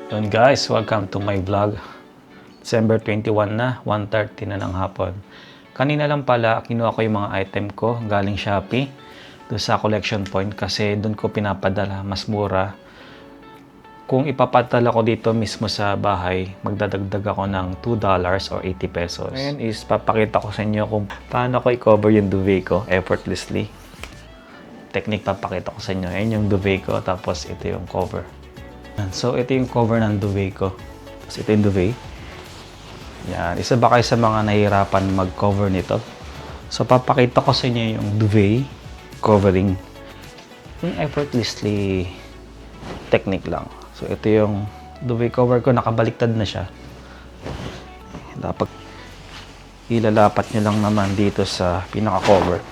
Yun guys, welcome to my vlog. December 21 na, 1:30 na ng hapon. Kanina lang pala, kinuha ko yung mga item ko galing Shopee doon sa collection point kasi doon ko pinapadala, mas mura. Kung ipapadala ko dito mismo sa bahay, magdadagdag ako ng $2 or 80 pesos. Ngayon is papakita ko sa inyo kung paano ko i-cover yung duvet ko effortlessly. Technique papakita ko sa inyo. Ayan yung duvet ko, tapos ito yung cover. So ito yung cover ng duvet ko. Tapos ito yung duvet. Yan. Isa ba kayo sa mga nahihirapan mag-cover nito? So papakita ko sa inyo yung duvet covering. Yung effortlessly technique lang. So ito yung duvet cover ko, nakabaliktad na siya. Dapat ilalapat nyo lang naman dito sa pinaka-cover.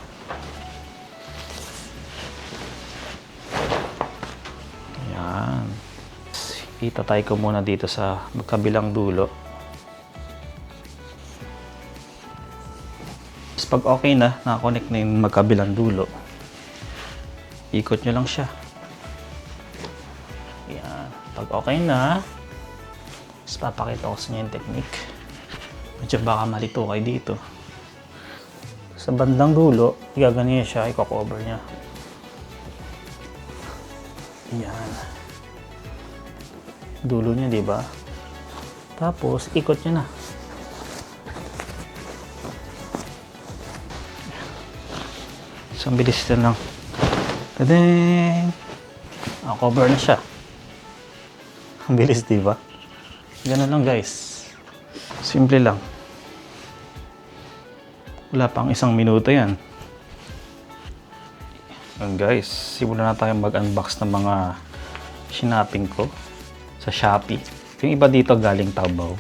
Yan. Itatay ko muna dito sa magkabilang dulo. Tapos pag okay na, nakakonect na yung magkabilang dulo, ikot nyo lang siya. Yan. Pag okay na, tapos papakita ko sa inyo yung technique. Medyo baka malito kayo dito. Sa bandang dulo, gagano siya, i-cover niya. Yan. Dulo niya, di ba? Tapos, ikot nyo na. So, ang bilis na lang. Tadeng! Cover na siya. Ang bilis, di ba? Ganun lang, guys. Simple lang. Wala pang 1 minuto yan. And guys, simulan na tayong mag-unbox ng mga shinaping ko sa Shopee. Yung iba dito galing Taobao.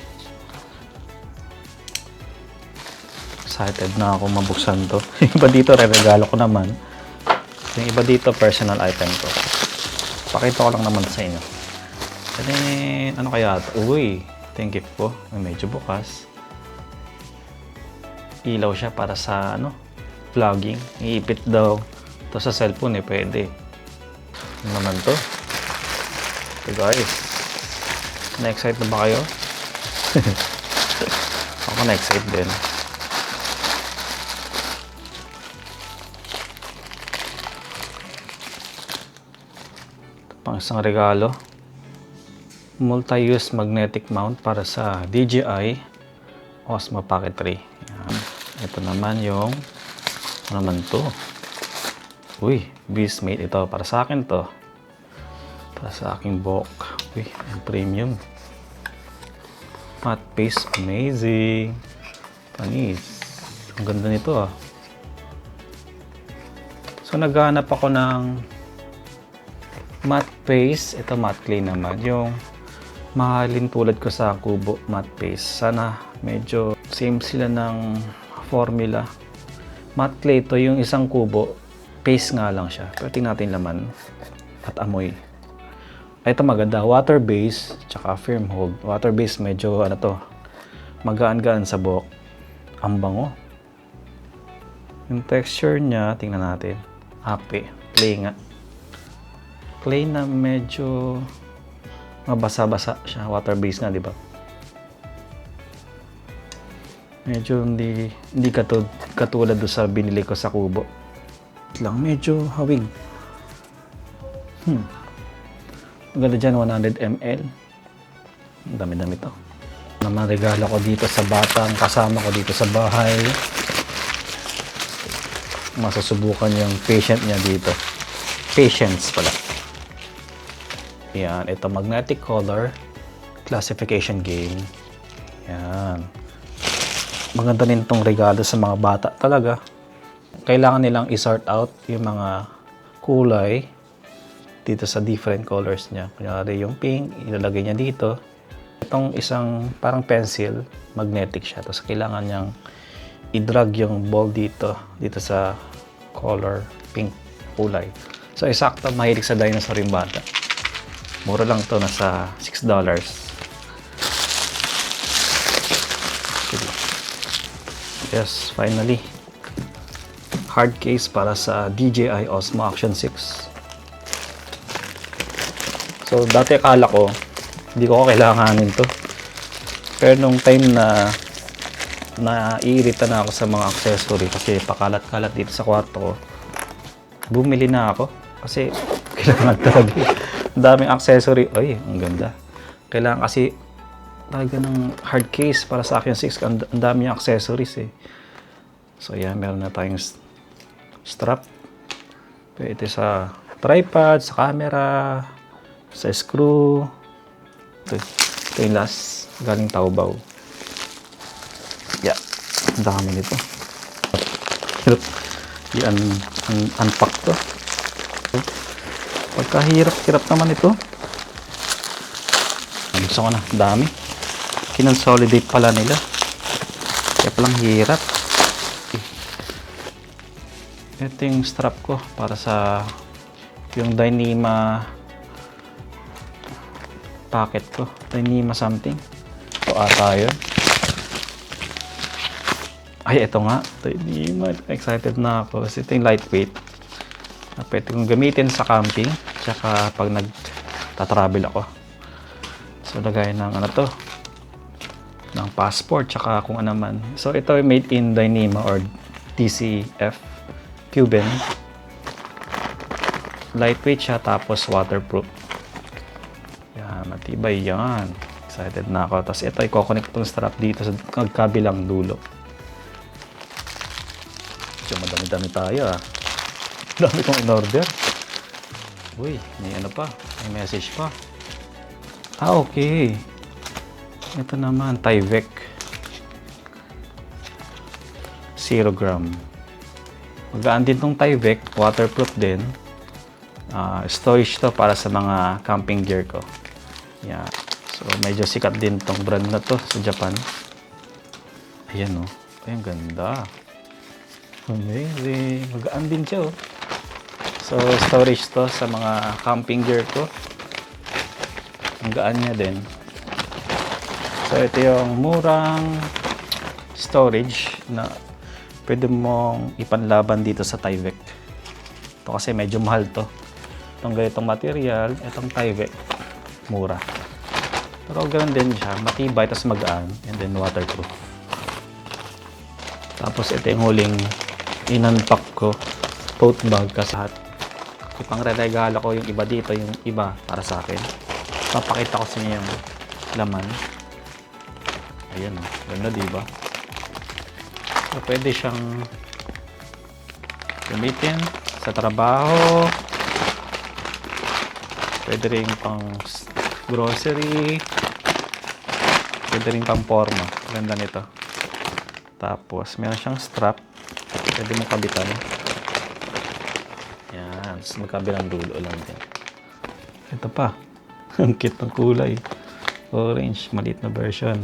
Excited na ako mabuksan to. Yung iba dito, re-regalo ko naman. Yung iba dito, personal item ko. Pakita ko lang naman sa inyo. And then, ano kaya ito? Uy, thank you po. Medyo bukas. Ilaw siya para sa, vlogging. Iipit daw. Ito sa cellphone pwede. Ano naman to? So guys, na-excite na ba kayo? Ako na-excite din. Pang isang regalo, multi-use magnetic mount para sa DJI Osmo Pocket 3. Yan. Ito naman yung ano naman to? Uy, Beastmate ito. Para sa akin to. Para sa aking buhok. Uy, premium. Matte paste, amazing. Panis. Ang ganda nito ah. So naghahanap ako ng matte paste. Ito matte clay naman. Yung mahalin tulad ko sa kubo matte paste. Sana medyo same sila ng formula. Matte clay ito yung isang kubo. Paste nga lang siya. Pero tingnan natin laman at amoy. Ito maganda. Water base tsaka firm hold. Water base medyo magaan-gaan sa buhok. Ang bango. Yung texture niya, tingnan natin. Happy. Clay nga. Clay na medyo mabasa-basa siya. Water base nga, di ba? Medyo hindi katulad do sa binili ko sa kubo. Lang medyo hawig. Maganda dyan, 100 ml. Ang dami-dami to. Naman regalo ko dito sa batang kasama ko dito sa bahay. Masusubukan yung patient niya dito. Patience pala. Yan, ito magnetic color classification game. Yan. Maganda din itong regalo sa mga bata talaga. Kailangan nilang i-sort out yung mga kulay dito sa different colors niya. Kunyari yung pink, ilalagay niya dito. Itong isang parang pencil, magnetic siya. Tapos kailangan niyang i-drag yung ball dito sa color pink kulay. So eksakto, mahilig sa dinosaur yung bata. Mura lang to, nasa $6. Yes, finally. Hard case para sa DJI Osmo Action 6. So, dati akala ko Hindi ko kailanganin to. Pero nung time na naiirita na ako sa mga accessory kasi pakalat-kalat dito sa kwarto ko, bumili na ako kasi kailangan talaga. Ang daming accessory. Ay, ang ganda. Kailangan kasi talaga ng hard case para sa akin 6. Ang dami yung accessories eh. So yan, meron na tayong strap. Pwede sa tripod, sa camera, sa screw. Ito yung last. Galing Taobao. Yeah. Ang dami nito. Hirap i-unpack to. Pagkahirap-hirap naman ito. Gusto ko na. Ang dami. Kinonsolidate pala nila. Kaya palang hirap. Ito yung strap ko para sa yung Dyneema packet ko. Dyneema something. Ito ata yun. Ay, ito nga. Dyneema. Excited na ako. Kasi ito yung lightweight. Pwede kong gamitin sa camping. Tsaka pag nag-travel ako. So, lagay ng ano to. Ng passport. Tsaka kung ano man. So, ito ay made in Dyneema or DCF. Cuban. Lightweight siya. Tapos waterproof. Yan. Matibay yan. Excited na ako. Tapos ito ay kukonect itong strap dito sa kabilang dulo. So, madami-dami tayo ah. Dami kong in-order. Uy, may ano pa. May message pa. Ah, okay. Ito naman, Tyvek. 0 gram. Magaan din tong Tyvek. Waterproof din. Storage to para sa mga camping gear ko. Yeah. So, medyo sikat din tong brand na to sa Japan. Ayan oh. Ay, ang ganda. Amazing. Magaan din siya oh. So, storage to sa mga camping gear ko. Ang gaan niya din. So, ito yung murang storage na pwede mong ipanlaban dito sa Tyvek. Ito kasi medyo mahal to. Itong ganitong material, itong Tyvek, mura. Pero ganoon din siya. Matibay, tapos magaan, and then waterproof. Tapos ito yung huling in-unpack ko. Tote bag kasi ipang re-regalo ko yung iba dito, yung iba para sa akin. Papakita ko sa inyo yung laman. Ayan o, ganda diba? So, pwede siyang gamitin sa trabaho. Pwede rin pang grocery. Pwede rin pang forma. Ganda nito. Tapos, meron siyang strap. Pwede mo kabitan. Yan. Tapos magkabilang dulo lang din. Ito pa. Ang cute ng kulay. Orange. Maliit na version.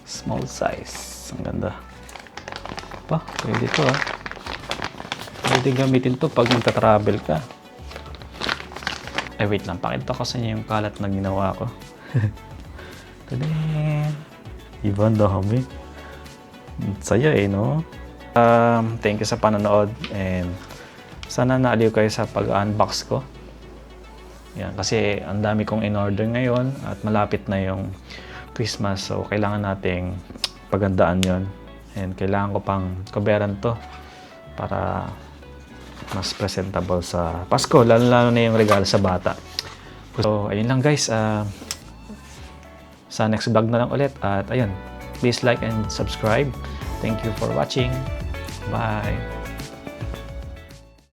Small size. Ang ganda. Pa, pwede ito ah. Pwede gamitin to pag magta-travel ka. Ay, wait lang. Pakita ko sa inyo yung kalat na ginawa ko. Tadaan! Iba, ang dami. Saya eh, no? Thank you sa panonood and sana naaliw kayo sa pag-unbox ko. Yan, kasi ang dami kong in-order ngayon at malapit na yung Christmas. So, kailangan nating pagandaan yon. And kailangan ko pang coveran to para mas presentable sa Pasko. Lalo na yung regalo sa bata. So, ayun lang guys. Sa next vlog na lang ulit. At ayun, please like and subscribe. Thank you for watching. Bye!